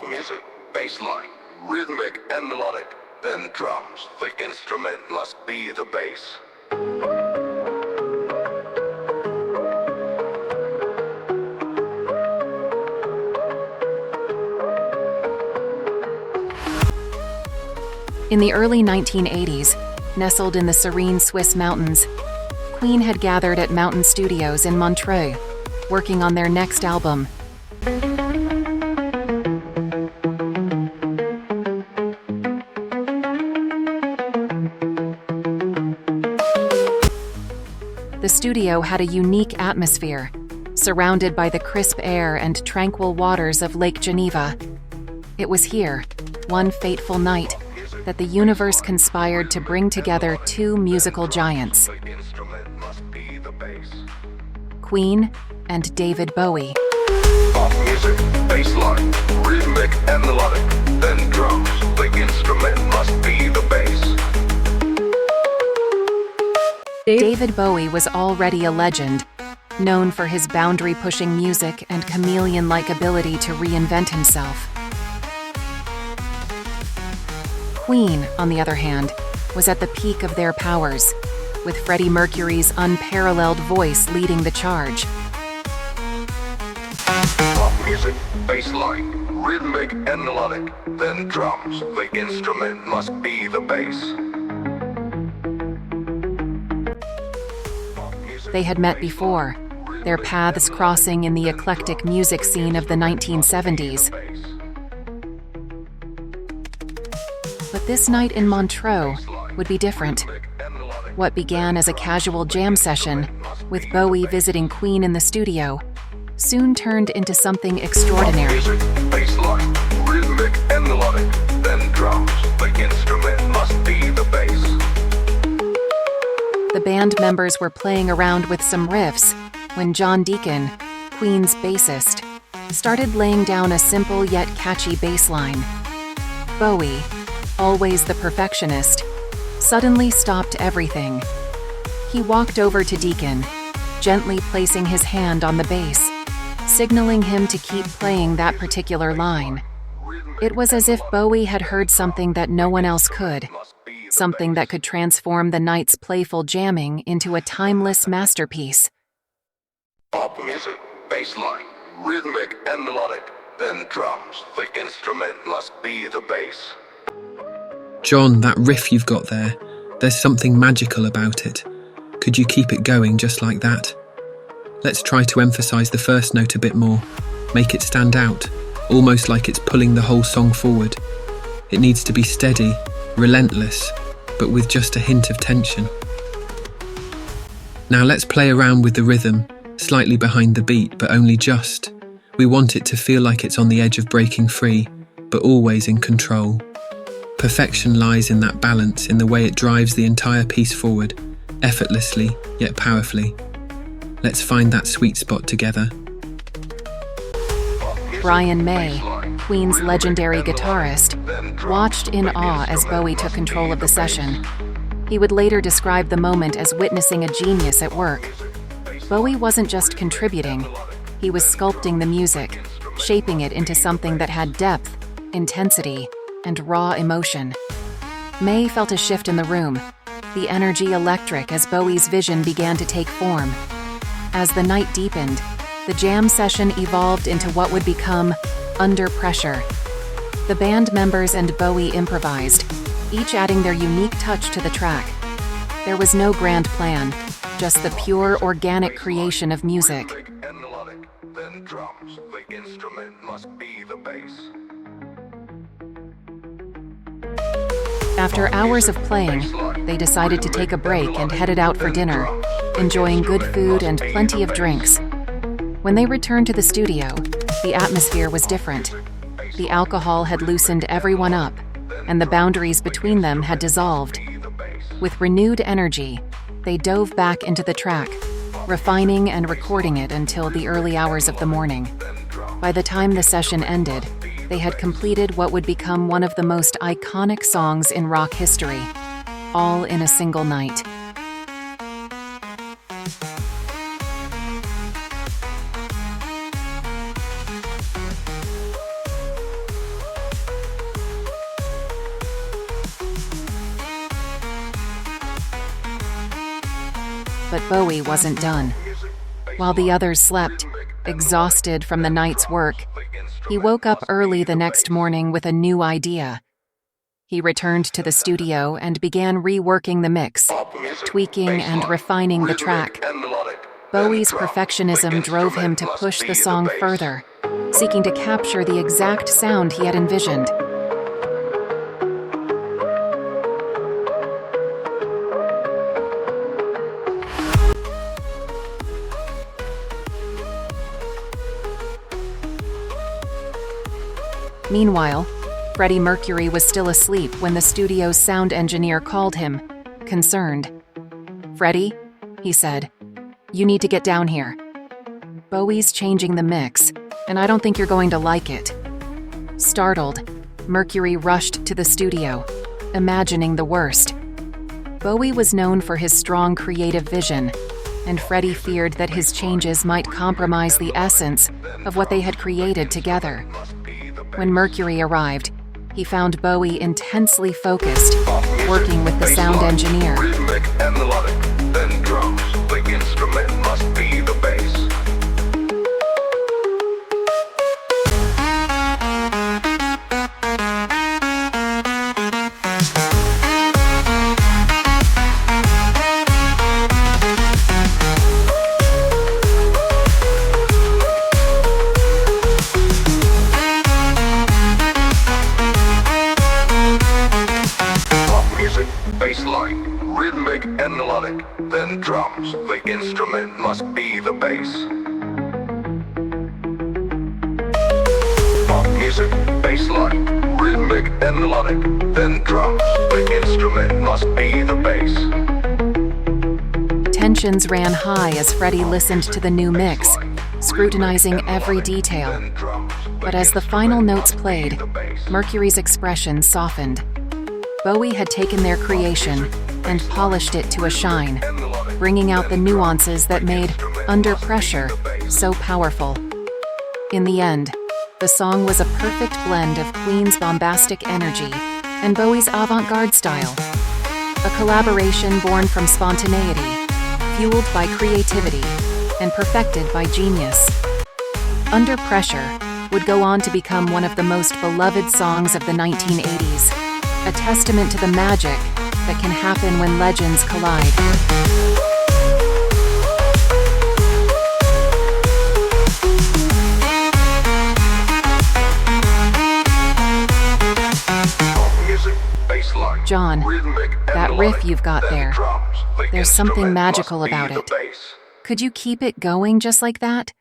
Pop music, bass line, rhythmic and melodic, then drums. The instrument must be the bass. In the early 1980s, nestled in the serene Swiss mountains, Queen had gathered at Mountain Studios in Montreux, working on their next album. The studio had a unique atmosphere, surrounded by the crisp air and tranquil waters of Lake Geneva. It was here, one fateful night, that the universe conspired to bring together two musical giants, Queen and David Bowie. Pop music, bass line, rhythmic and melodic, then drums. The instrument must be the bass. David Bowie was already a legend, known for his boundary-pushing music and chameleon-like ability to reinvent himself. Queen, on the other hand, was at the peak of their powers, with Freddie Mercury's unparalleled voice leading the charge. Pop music, bass line, rhythmic and melodic, then drums. The instrument must be the bass. They had met before, their paths crossing in the eclectic music scene of the 1970s. But this night in Montreux would be different. What began as a casual jam session, with Bowie visiting Queen in the studio, soon turned into something extraordinary. Pop music, bass line, rhythmic and melodic, then drums. The instrument must be the bass. The band members were playing around with some riffs when John Deacon, Queen's bassist, started laying down a simple yet catchy bass line. Bowie, always the perfectionist, suddenly stopped everything. He walked over to Deacon, gently placing his hand on the bass, signaling him to keep playing that particular line. It was as if Bowie had heard something that no one else could, something that could transform the night's playful jamming into a timeless masterpiece. Pop music, bass line, rhythmic and melodic, then drums. The instrument must be the bass. John, that riff you've got there, there's something magical about it. Could you keep it going just like that? Let's try to emphasize the first note a bit more, make it stand out, almost like it's pulling the whole song forward. It needs to be steady, relentless, but with just a hint of tension. Now let's play around with the rhythm, slightly behind the beat, but only just. We want it to feel like it's on the edge of breaking free, but always in control. Perfection lies in that balance, in the way it drives the entire piece forward, effortlessly yet powerfully. Let's find that sweet spot together. Brian May, Queen's legendary guitarist, watched in awe as Bowie took control of the session. He would later describe the moment as witnessing a genius at work. Bowie wasn't just contributing, he was sculpting the music, shaping it into something that had depth, intensity, and raw emotion. May felt a shift in the room, the energy electric as Bowie's vision began to take form. As the night deepened, the jam session evolved into what would become Under Pressure. The band members and Bowie improvised, each adding their unique touch to the track. There was no grand plan, just the pure, organic creation of music. And melodic, then drums. The instrument must be the bass. After hours of playing, they decided to take a break and headed out for dinner, enjoying good food and plenty of drinks. When they returned to the studio, the atmosphere was different. The alcohol had loosened everyone up, and the boundaries between them had dissolved. With renewed energy, they dove back into the track, refining and recording it until the early hours of the morning. By the time the session ended, they had completed what would become one of the most iconic songs in rock history, all in a single night. But Bowie wasn't done. While the others slept, exhausted from the night's work, he woke up early the next morning with a new idea. He returned to the studio and began reworking the mix, tweaking and refining the track. Bowie's perfectionism drove him to push the song further, seeking to capture the exact sound he had envisioned. Meanwhile, Freddie Mercury was still asleep when the studio's sound engineer called him, concerned. "Freddie," he said, "you need to get down here. Bowie's changing the mix, and I don't think you're going to like it." Startled, Mercury rushed to the studio, imagining the worst. Bowie was known for his strong creative vision, and Freddie feared that his changes might compromise the essence of what they had created together. When Mercury arrived, he found Bowie intensely focused, working with the sound engineer. Rhythmic and melodic, then drums. The instrument must be the bass. Bassline, rhythmic and melodic, then drums. The instrument must be the bass. Pop music, bassline, rhythmic and melodic, then drums. The instrument must be the bass. Tensions ran high as Freddie listened to the new mix, scrutinizing every detail. But as the final notes played, Mercury's expression softened. Bowie had taken their creation and polished it to a shine, bringing out the nuances that made Under Pressure so powerful. In the end, the song was a perfect blend of Queen's bombastic energy and Bowie's avant-garde style. A collaboration born from spontaneity, fueled by creativity, and perfected by genius. Under Pressure would go on to become one of the most beloved songs of the 1980s, a testament to the magic that can happen when legends collide. John, that riff you've got there, there's something magical about it. Could you keep it going just like that?